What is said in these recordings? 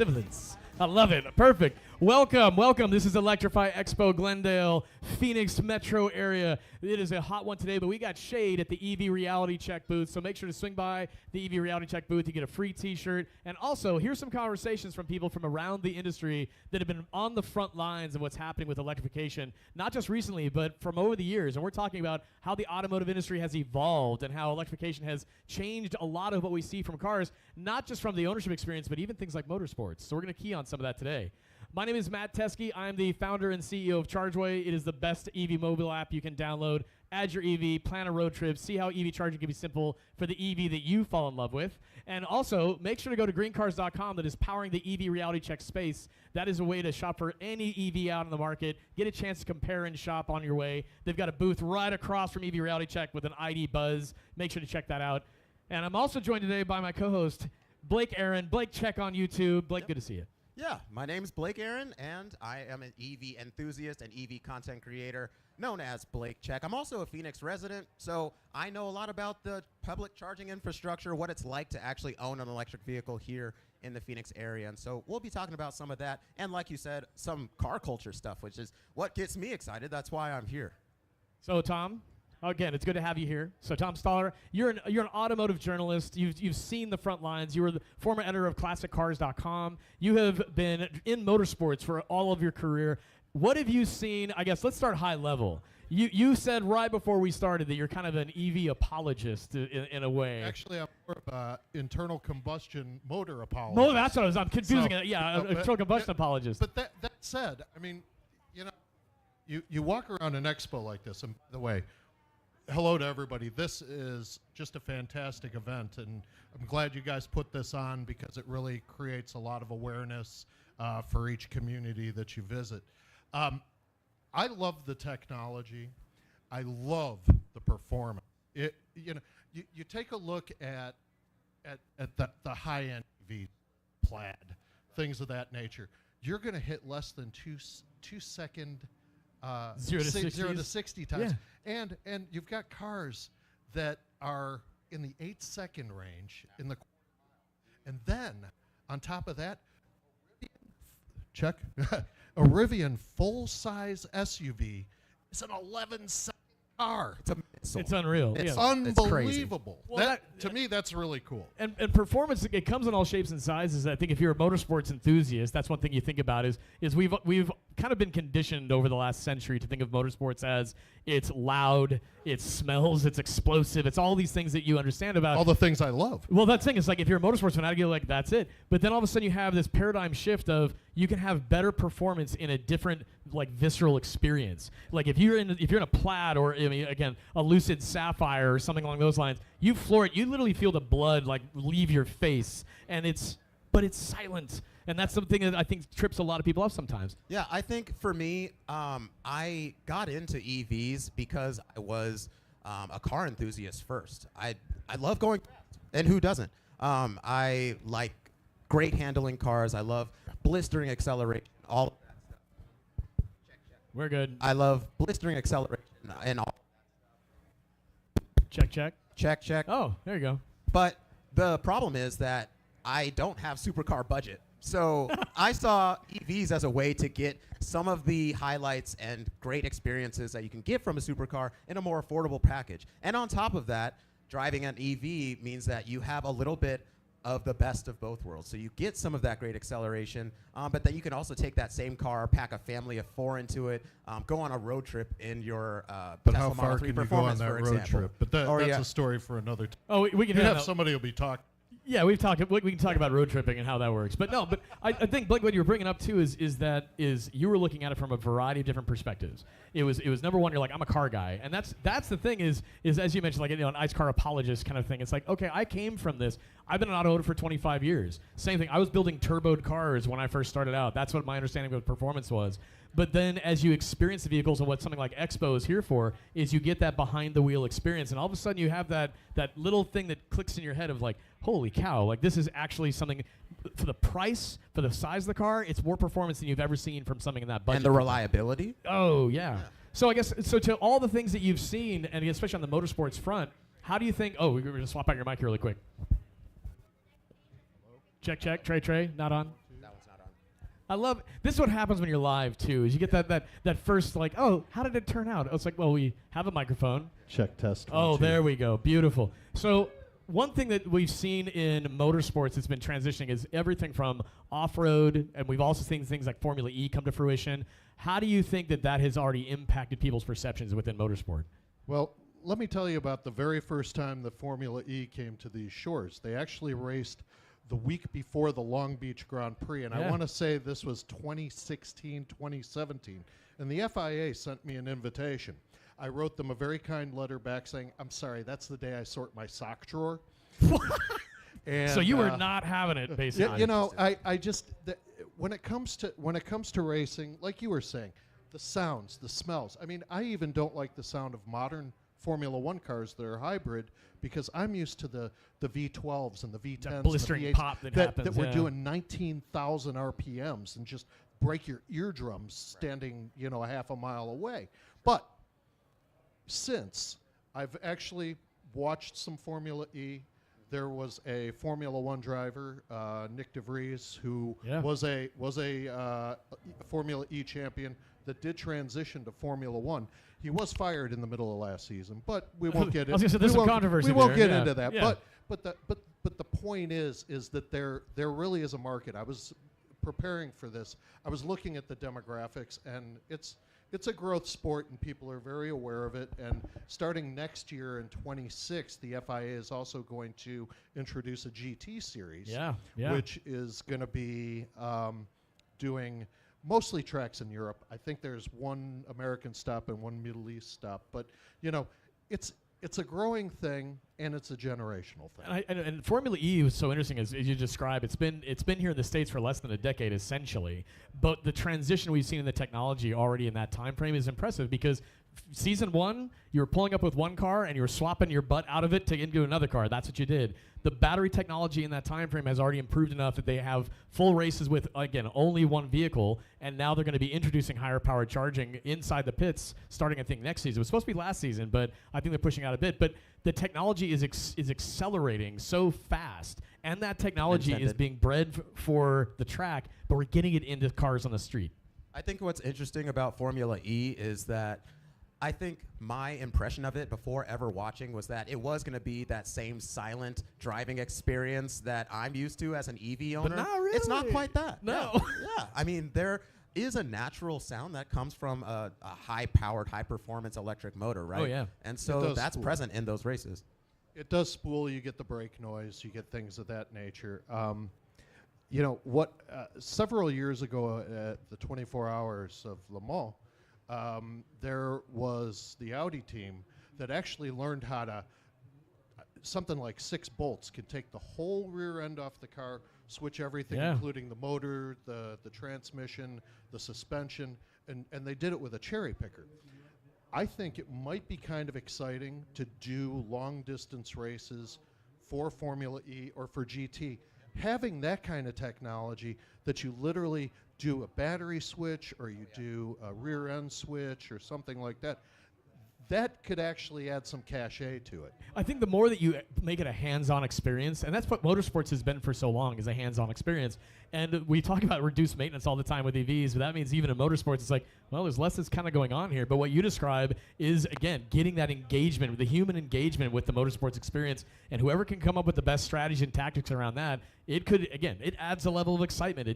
sibilance. I love it. Perfect. Welcome. This is Electrified Expo, Glendale, Phoenix metro area. It is a hot one today, but we got shade at the EV Reality Check booth, so make sure to swing by the EV Reality Check booth. You get a free T-shirt. And also, here's some conversations from people from around the industry that have been on the front lines of what's happening with electrification, not just recently, but from over the years. And we're talking about how the automotive industry has evolved and how electrification has changed a lot of what we see from cars, not just from the ownership experience, but even things like motorsports. So we're going to key on some of that today. My name is Matt Teskey. I'm the founder and CEO of ChargeWay. It is the best EV mobile app you can download. Add your EV, plan a road trip, see how EV charging can be simple for the EV that you fall in love with. And also, make sure to go to greencars.com that is powering the EV Reality Check space. That is a way to shop for any EV out in the market. Get a chance to compare and shop on your way. They've got a booth right across from EV Reality Check with an ID buzz. Make sure to check that out. And I'm also joined today by my co-host, Blake Aaron. Blake, check on YouTube. Blake, Good to see you. Yeah, my name is Blake Aaron, and I am an EV enthusiast and EV content creator known as Blake Check. I'm also a Phoenix resident, so I know a lot about the public charging infrastructure, what it's like to actually own an electric vehicle here in the Phoenix area. And so we'll be talking about some of that, and like you said, some car culture stuff, which is what gets me excited. That's why I'm here. So, Tom, again, it's good to have you here. So, Tom Stahler, you're an automotive journalist. You've seen the front lines. You were the former editor of ClassicCars.com. You have been in motorsports for all of your career. What have you seen? I guess let's start high level. You said right before we started that you're kind of an EV apologist in a way. Actually, I'm more of an internal combustion motor apologist. No, that's what I'm confusing it. Yeah, internal combustion apologist. But that said, I mean, you walk around an expo like this, and by the way, hello to everybody. This is just a fantastic event, and I'm glad you guys put this on because it really creates a lot of awareness for each community that you visit. I love the technology. I love the performance. You take a look at the high-end EV, Plaid, things of that nature. You're going to hit less than two second 0 to 60 times. Yeah. And you've got cars that are in the 8-second range in the and then on top of that, check a Rivian full-size SUV is an 11-second car. It's unreal. It's yeah. unbelievable. It's well, to me, that's really cool. And performance, it comes in all shapes and sizes. I think if you're a motorsports enthusiast, that's one thing you think about is we've kind of been conditioned over the last century to think of motorsports as it's loud, it smells, it's explosive, it's all these things that you understand about. All the things I love. Well, that thing is like if you're a motorsports fan, I'd go like that's it. But then all of a sudden you have this paradigm shift of you can have better performance in a different like visceral experience. Like if you're in a Plaid or I mean again a Lucid Sapphire or something along those lines, you floor it, you literally feel the blood like leave your face, and it's silent. And that's something that I think trips a lot of people up sometimes. Yeah, I think for me, I got into EVs because I was a car enthusiast first. I love going fast, and who doesn't? I like great handling cars. I love blistering acceleration, all of that stuff. Check. We're good. I love blistering acceleration and all. Check. Oh, there you go. But the problem is that I don't have supercar budget. So I saw EVs as a way to get some of the highlights and great experiences that you can get from a supercar in a more affordable package. And on top of that, driving an EV means that you have a little bit of the best of both worlds. So you get some of that great acceleration, but then you can also take that same car, pack a family of 4 into it, go on a road trip in your Tesla Model 3 Performance, how far can you go on that road trip? But that's a story for another time. Oh, we can have somebody who'll be talking. Yeah, we can talk about road tripping and how that works. But no, but I think Blake, what you were bringing up too is you were looking at it from a variety of different perspectives. It was number one, you're like, I'm a car guy, and that's the thing is as you mentioned, like an ICE car apologist kind of thing. It's like, okay, I came from this. I've been an automotive for 25 years. Same thing. I was building turboed cars when I first started out. That's what my understanding of performance was. But then as you experience the vehicles and what something like Expo is here for is you get that behind the wheel experience, and all of a sudden you have that little thing that clicks in your head of like, holy cow, like this is actually something for the price, for the size of the car, it's more performance than you've ever seen from something in that budget. And the reliability. Oh, yeah. So I guess, to all the things that you've seen, and especially on the motorsports front, how do you think, we're going to swap out your mic here really quick. Check. Trey, not on. That one. I love this. Is what happens when you're live too. Is you get that first like, oh, how did it turn out? It's like, well, we have a microphone. Check test. Oh, there we go. Beautiful. So one thing that we've seen in motorsports that's been transitioning is everything from off-road, and we've also seen things like Formula E come to fruition. How do you think that has already impacted people's perceptions within motorsport? Well, let me tell you about the very first time the Formula E came to these shores. They actually raced the week before the Long Beach Grand Prix, and I want to say this was 2016, 2017, and the FIA sent me an invitation. I wrote them a very kind letter back saying, I'm sorry, that's the day I sort my sock drawer. And, so you were not having it, basically. You know, I just, when it comes to racing, like you were saying, the sounds, the smells. I mean, I even don't like the sound of modern Formula One cars that are hybrid because I'm used to the V12s and the V10s, that blistering and the V8s pop that happens. That we're doing 19,000 RPMs and just break your eardrums standing, a half a mile away. But since I've actually watched some Formula E, there was a Formula One driver, Nick DeVries, who was a Formula E champion that did transition to Formula One. He was fired in the middle of last season, but we won't get into there's some controversy. We won't get into that. Yeah. But the point is that there really is a market. I was preparing for this. I was looking at the demographics, and it's a growth sport, and people are very aware of it. And starting next year in 26, the FIA is also going to introduce a GT series, which is going to be doing mostly tracks in Europe. I think there's one American stop and one Middle East stop, but it's a growing thing, and it's a generational thing. And Formula E was so interesting, as you described. It's been here in the States for less than a decade, essentially. But the transition we've seen in the technology already in that time frame is impressive because season one, you were pulling up with one car and you were swapping your butt out of it to into another car. That's what you did. The battery technology in that time frame has already improved enough that they have full races with, again, only one vehicle, and now they're going to be introducing higher power charging inside the pits starting, I think, next season. It was supposed to be last season, but I think they're pushing out a bit. But the technology is accelerating so fast, and that technology is being bred for the track, but we're getting it into cars on the street. I think what's interesting about Formula E is that I think my impression of it before ever watching was that it was going to be that same silent driving experience that I'm used to as an EV owner. But not really. It's not quite that. No. Yeah. I mean, there is a natural sound that comes from a high-powered, high-performance electric motor, right? Oh, yeah. And so that's present in those races. It does spool. You get the brake noise. You get things of that nature. Several years ago at the 24 Hours of Le Mans, there was the Audi team that actually learned how to, something like 6 bolts can take the whole rear end off the car, switch everything, including the motor, the transmission, the suspension, and they did it with a cherry picker. I think it might be kind of exciting to do long distance races for Formula E or for GT. Having that kind of technology that you literally do a battery switch or you do a rear end switch or something like that, that could actually add some cachet to it. I think the more that you make it a hands-on experience, and that's what motorsports has been for so long, is a hands-on experience. And we talk about reduced maintenance all the time with EVs, but that means even in motorsports, it's like, well, there's less that's kind of going on here. But what you describe is, again, getting that engagement, the human engagement with the motorsports experience, and whoever can come up with the best strategy and tactics around that, it could, again, it adds a level of excitement.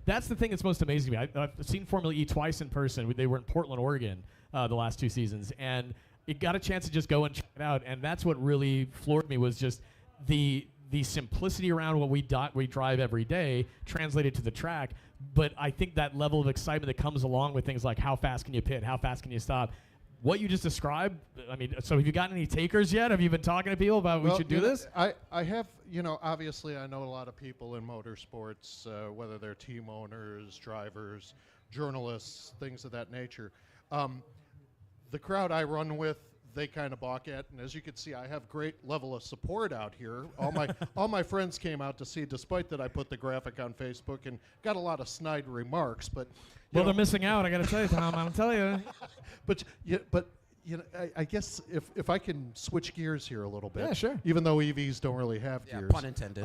That's the thing that's most amazing to me. I've seen Formula E twice in person. They were in Portland, Oregon, the last 2 seasons, and it got a chance to just go and check it out. And that's what really floored me, was just the simplicity around what we drive every day translated to the track. But I think that level of excitement that comes along with things like how fast can you pit, how fast can you stop, what you just described. I mean, so have you gotten any takers yet? Have you been talking to people about we should do this? I have, obviously I know a lot of people in motorsports, whether they're team owners, drivers, journalists, things of that nature. The crowd I run with, they kind of balk at, and as you can see, I have great level of support out here. All my friends came out to see, despite that I put the graphic on Facebook and got a lot of snide remarks. But they're missing out. I got to tell you, Tom. I'll tell you. But I guess if I can switch gears here a little bit. Yeah, sure. Even though EVs don't really have gears. Pun intended.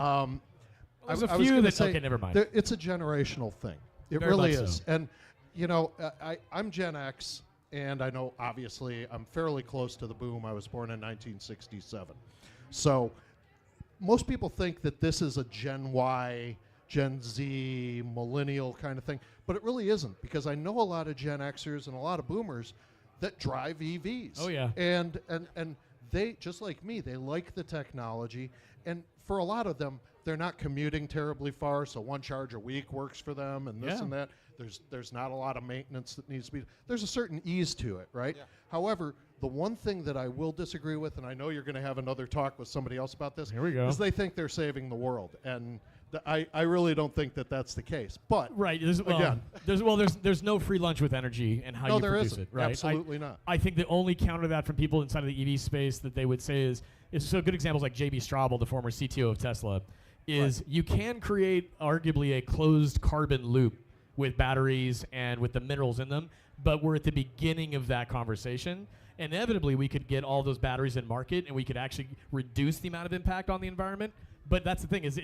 There's a few that. Okay, never mind. It's a generational thing. It Very really much is. so. And, I'm Gen X, and I know, obviously, I'm fairly close to the boom. I was born in 1967. So most people think that this is a Gen Y, Gen Z, millennial kind of thing, but it really isn't, because I know a lot of Gen Xers and a lot of boomers that drive EVs. Oh, yeah. And they, just like me, they like the technology, and for a lot of them, they're not commuting terribly far, so one charge a week works for them, and this Yeah. and that. There's not a lot of maintenance that needs to be. There's a certain ease to it, right? Yeah. However, the one thing that I will disagree with, and I know you're going to have another talk with somebody else about this, Here we go. is they think they're saving the world, and I really don't think that that's the case. But Right. Again. There's no free lunch with energy and how no, you there produce isn't. it. Right. Absolutely not. I think the only counter to that from people inside of the EV space that they would say is so good examples like JB Straubel, the former CTO of Tesla, is you can create arguably a closed carbon loop with batteries and with the minerals in them, but we're at the beginning of that conversation. Inevitably, we could get all those batteries in market, and we could actually reduce the amount of impact on the environment. But that's the thing is,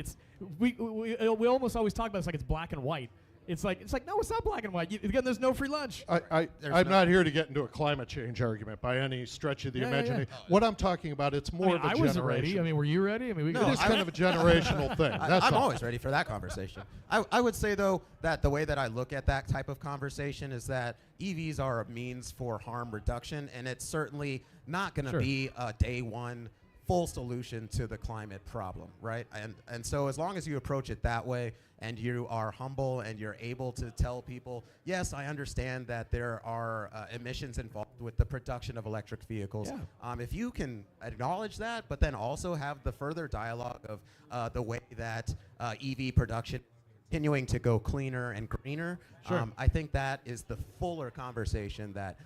we almost always talk about it's like it's black and white. It's like no, it's not black and white. Again, there's no free lunch. I'm not here to get into a climate change argument by any stretch of the imagination. What I'm talking about, it's more of a I generation. wasn't ready. I mean, were you ready? I mean, It is kind of a generational thing. That's I'm all. always ready for that conversation. I would say, though, that the way that I look at that type of conversation is that EVs are a means for harm reduction, and it's certainly not going to be a day one full solution to the climate problem, right? And so as long as you approach it that way and you are humble and you're able to tell people, yes, I understand that there are emissions involved with the production of electric vehicles. Yeah. If you can acknowledge that, but then also have the further dialogue of the way that EV production continuing to go cleaner and greener, I think that is the fuller conversation that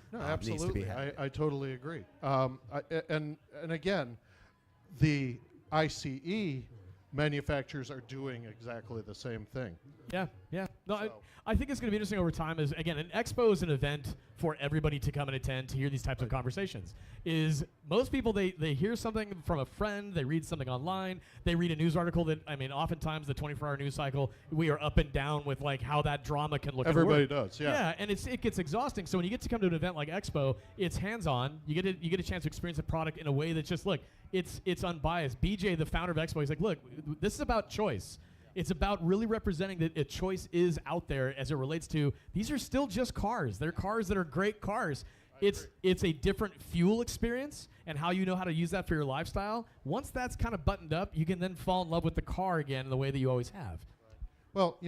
needs to be had. I totally agree. And again, the ICE manufacturers are doing exactly the same thing. Yeah. No, So- I think it's going to be interesting over time. Is again, an expo is an event for everybody to come and attend to hear these types of conversations. Is most people they hear something from a friend, they read something online, they read a news article that oftentimes the 24-hour news cycle we are up and down with like how that drama can look. Everybody does, yeah. Yeah, and it gets exhausting. So when you get to come to an event like Expo, it's hands-on. You get a chance to experience the product in a way that's just it's unbiased. BJ, the founder of Expo, he's like, look, this is about choice. It's about really representing that a choice is out there as it relates to these are still just cars. They're cars that are great cars. It's a different fuel experience and how you know how to use that for your lifestyle. Once that's kind of buttoned up, you can then fall in love with the car again in the way that you always have. Well,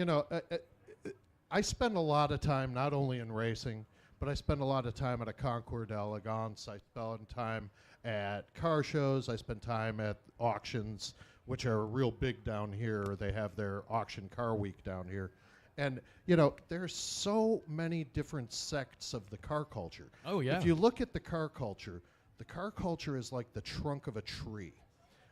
I spend a lot of time not only in racing, but I spend a lot of time at a Concours d'Elegance. I spend time at car shows. I spend time at auctions, which are real big down here. They have their auction car week down here. And, there's so many different sects of the car culture. Oh, yeah. If you look at the car culture is like the trunk of a tree,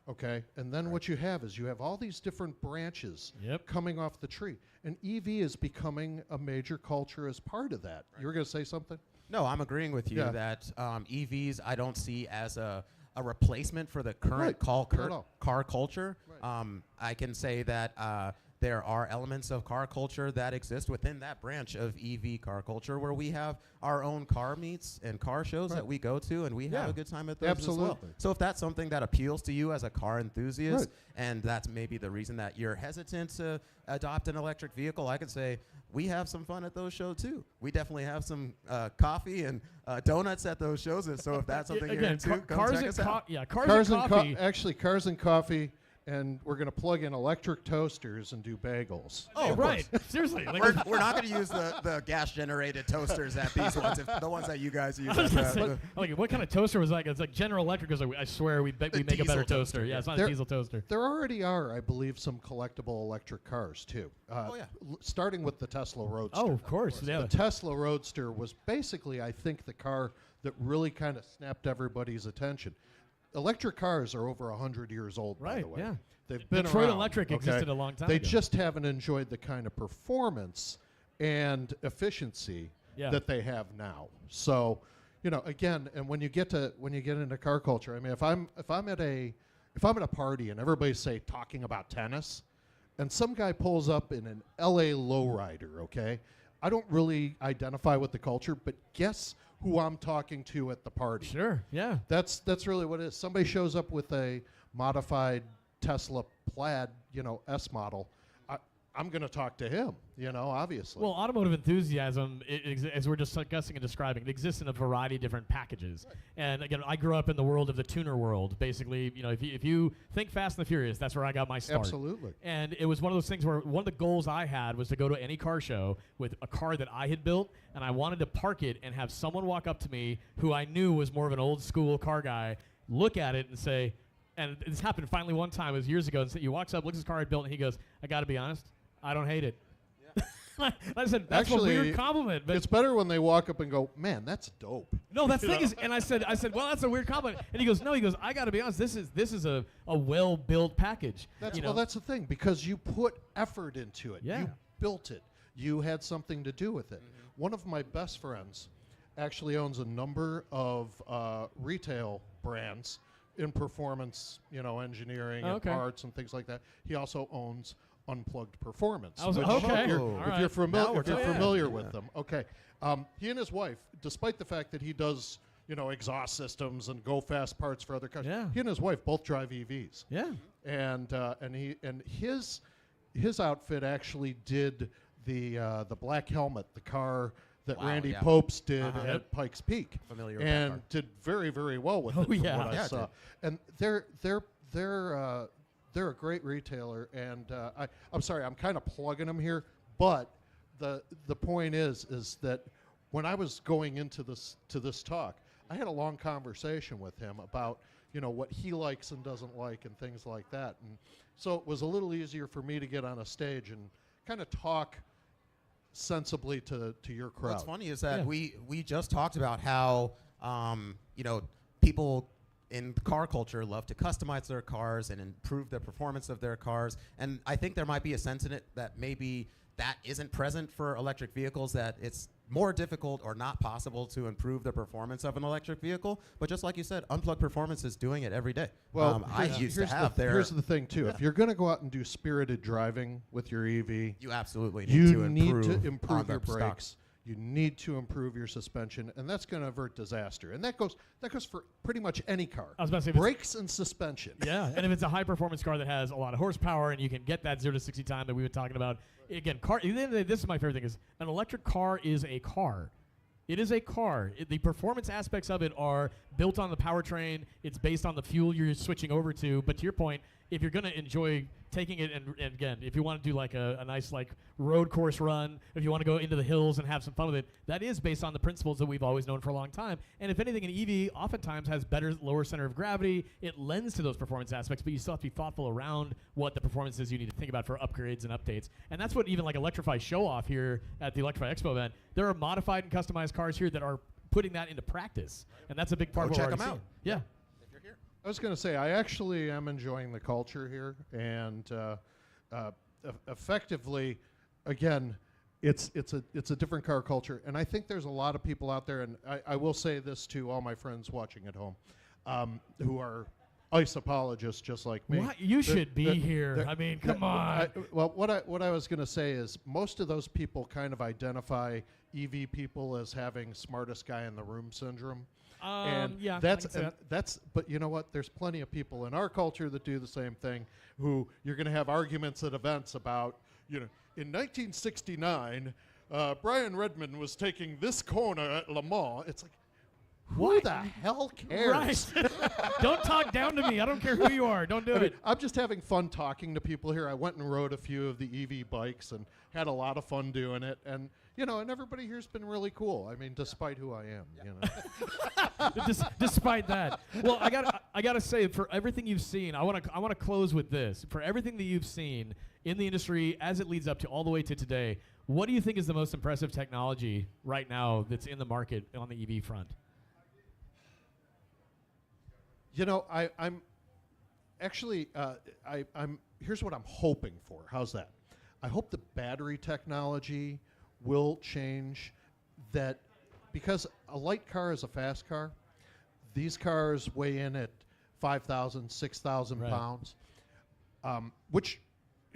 okay? And then what you have is you have all these different branches coming off the tree. And EV is becoming a major culture as part of that. You were going to say something? No, I'm agreeing with you that EVs I don't see as a replacement for the current car culture. Right. I can say that there are elements of car culture that exist within that branch of EV car culture where we have our own car meets and car shows that we go to, and we have a good time at those as well. Absolutely. So if that's something that appeals to you as a car enthusiast, and that's maybe the reason that you're hesitant to adopt an electric vehicle, I could say we have some fun at those shows too. We definitely have some coffee and donuts at those shows. And so if that's something you're into, come check us out. Cars and coffee. Actually, cars and coffee, and we're going to plug in electric toasters and do bagels. Oh, of right. course. Seriously. We're not going to use the gas-generated toasters at these ones, the ones that you guys use. What kind of toaster was that? It's like General Electric was like, I swear we make a better toaster. Yeah, it's not a diesel toaster. There already are, I believe, some collectible electric cars, too. Starting with the Tesla Roadster. Oh, of course. Yeah. The Tesla Roadster was basically, I think, the car that really kind of snapped everybody's attention. Electric cars are over 100 years old, by the way. Yeah. They've been Detroit around. Electric existed a long time They ago. just haven't enjoyed the kind of performance and efficiency that they have now. So, again, and when you get into car culture, I mean, if I'm at a party and everybody's talking about tennis, and some guy pulls up in an LA lowrider, okay? I don't really identify with the culture, but guess who I'm talking to at the party? Sure, yeah. That's really what it is. Somebody shows up with a modified Tesla Plaid, S model. I'm going to talk to him, obviously. Well, automotive enthusiasm, as we're discussing and describing, it exists in a variety of different packages. Right. And again, I grew up in the world of the tuner world. Basically, if you think Fast and the Furious, that's where I got my start. Absolutely. And it was one of those things where one of the goals I had was to go to any car show with a car that I had built, and I wanted to park it and have someone walk up to me who I knew was more of an old school car guy, look at it and say, and this happened finally one time, it was years ago, and so he walks up, looks at his car I'd built, and he goes, I got to be honest, I don't hate it. Yeah. I said, that's actually, a weird compliment. But it's better when they walk up and go, man, that's dope. No, that's the thing is, and I said, well, that's a weird compliment. And he goes, no, I got to be honest, this is a well-built package. Well, that's the thing, because you put effort into it. Yeah. You built it. You had something to do with it. Mm-hmm. One of my best friends actually owns a number of retail brands in performance, engineering and parts and things like that. He also owns Unplugged Performance. Okay. If you're familiar with them. Okay. He and his wife, despite the fact that he does, exhaust systems and go fast parts for other cars, he and his wife both drive EVs. Yeah. And his outfit actually did the Black Helmet, the car that Randy Popes did at Pikes Peak. Familiar with and that car. did very, very well with it from what I saw. And they're a great retailer, and I'm sorry, I'm kind of plugging them here, but the point is that when I was going into this talk, I had a long conversation with him about what he likes and doesn't like and things like that, and so it was a little easier for me to get on a stage and kind of talk sensibly to your crowd. What's funny is that we just talked about how people in car culture love to customize their cars and improve the performance of their cars, and I think there might be a sense in it that maybe that isn't present for electric vehicles, that it's more difficult or not possible to improve the performance of an electric vehicle. But just like you said, Unplugged Performance is doing it every day. Well, here's the thing too. If you're going to go out and do spirited driving with your EV, you absolutely need to improve your brakes. You need to improve your suspension, and that's going to avert disaster. And that goes for pretty much any car. I was about to say brakes and suspension. Yeah, and if it's a high performance car that has a lot of horsepower and you can get that 0 to 60 time that we were talking about, again, at the end of the day, this is my favorite thing: is an electric car is a car. It is a car. The performance aspects of it are built on the powertrain. It's based on the fuel you're switching over to. But to your point, if you're going to enjoy taking it, and again, if you want to do like a nice like road course run, if you want to go into the hills and have some fun with it, that is based on the principles that we've always known for a long time. And if anything, an EV oftentimes has better lower center of gravity. It lends to those performance aspects, but you still have to be thoughtful around what the performance is you need to think about for upgrades and updates. And that's what even like Electrify show off here at the Electrify Expo event. There are modified and customized cars here that are putting that into practice, and that's a big part of what check we're them out. Yeah. I was going to say, I actually am enjoying the culture here, and effectively, again, it's a different car culture, and I think there's a lot of people out there, and I will say this to all my friends watching at home, who are ice apologists just like me. What? You should be here. I mean, come on. What I was going to say is most of those people kind of identify EV people as having smartest guy in the room syndrome. But you know what? There's plenty of people in our culture that do the same thing, who you're going to have arguments at events about, in 1969, Brian Redmond was taking this corner at Le Mans. It's like, who the hell cares? Right. Don't talk down to me. I don't care who you are. Don't do it. I'm just having fun talking to people here. I went and rode a few of the EV bikes and had a lot of fun doing it. And, and everybody here's been really cool. I mean, despite who I am, Despite that. Well, I gotta say, for everything you've seen, I wanna close with this. For everything that you've seen in the industry as it leads up to all the way to today, what do you think is the most impressive technology right now that's in the market on the EV front? I'm actually, I'm here's what I'm hoping for. How's that? I hope the battery technology will change that, because a light car is a fast car. These cars weigh in at 5,000, 6,000 pounds, which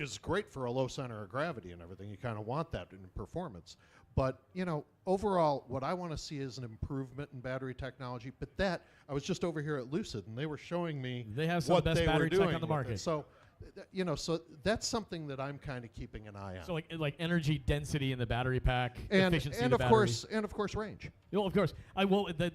is great for a low center of gravity and everything. You kind of want that in performance. But, you know, overall, what I want to see is an improvement in battery technology. But that, I was just over here at Lucid, and they were showing me They have some what of the best they battery were tech doing on the with it. market. So, you know, so that's something that I'm kind of keeping an eye on. So like energy density in the battery pack, and efficiency and of the of course range. Well, of course.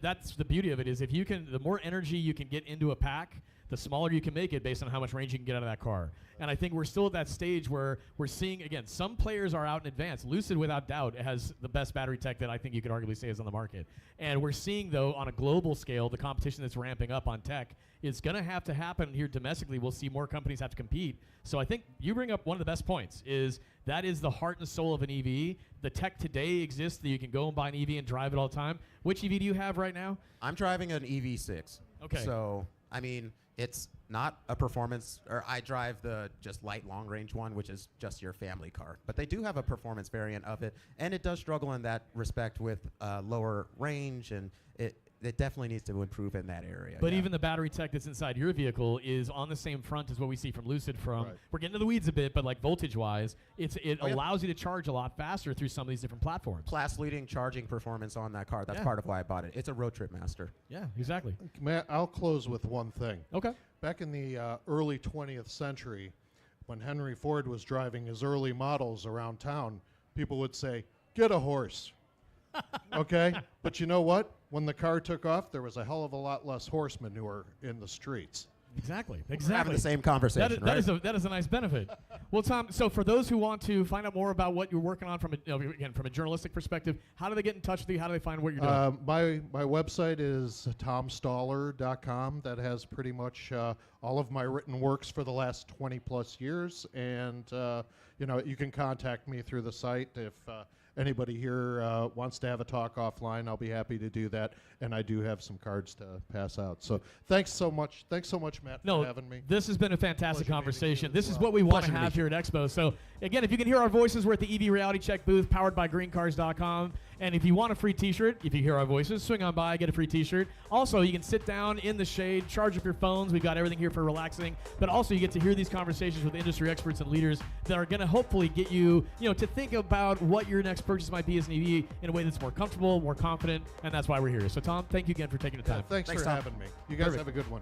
That's the beauty of it is if you can, the more energy you can get into a pack, the smaller you can make it based on how much range you can get out of that car. And I think we're still at that stage where we're seeing, again, some players are out in advance. Lucid, without doubt, has the best battery tech that I think you could arguably say is on the market. And we're seeing, though, on a global scale, the competition that's ramping up on tech is going to have to happen here domestically. We'll see more companies have to compete. So I think you bring up one of the best points is that is the heart and soul of an EV. The tech today exists that you can go and buy an EV and drive it all the time. Which EV do you have right now? I'm driving an EV6. Okay. So, I mean, it's not a performance, or I drive the just light long range one, which is just your family car. But they do have a performance variant of it, and it does struggle in that respect with lower range, and it definitely needs to improve in that area. But even the battery tech that's inside your vehicle is on the same front as what we see from Lucid from, we're getting to the weeds a bit, but like voltage-wise, it allows you to charge a lot faster through some of these different platforms. Class-leading charging performance on that car. That's part of why I bought it. It's a road trip master. Yeah, exactly. Matt, I'll close with one thing. Okay. Back in the early 20th century, when Henry Ford was driving his early models around town, people would say, "Get a horse." Okay? But you know what? When the car took off, there was a hell of a lot less horse manure in the streets. Exactly. We're having the same conversation, right? That is a nice benefit. Well, Tom, so for those who want to find out more about what you're working on from a journalistic perspective, how do they get in touch with you? How do they find what you're doing? My website is tomstahler.com. That has pretty much all of my written works for the last 20 plus years, and you know, you can contact me through the site if anybody here wants to have a talk offline. I'll be happy to do that, and I do have some cards to pass out. So thanks so much, Matt, for having me. This has been a fantastic Pleasure conversation. meeting you This as is well. what we want to Pleasure to have meet here at Expo. So again, if you can hear our voices, we're at the EV Reality Check booth powered by greencars.com. And if you want a free t-shirt, if you hear our voices, swing on by, get a free t-shirt. Also, you can sit down in the shade, charge up your phones. We've got everything here for relaxing. But also, you get to hear these conversations with industry experts and leaders that are going to hopefully get you, to think about what your next purchase might be as an EV in a way that's more comfortable, more confident, and that's why we're here. So, Tom, thank you again for taking the time. Thanks for Tom. having me. You guys have a good one.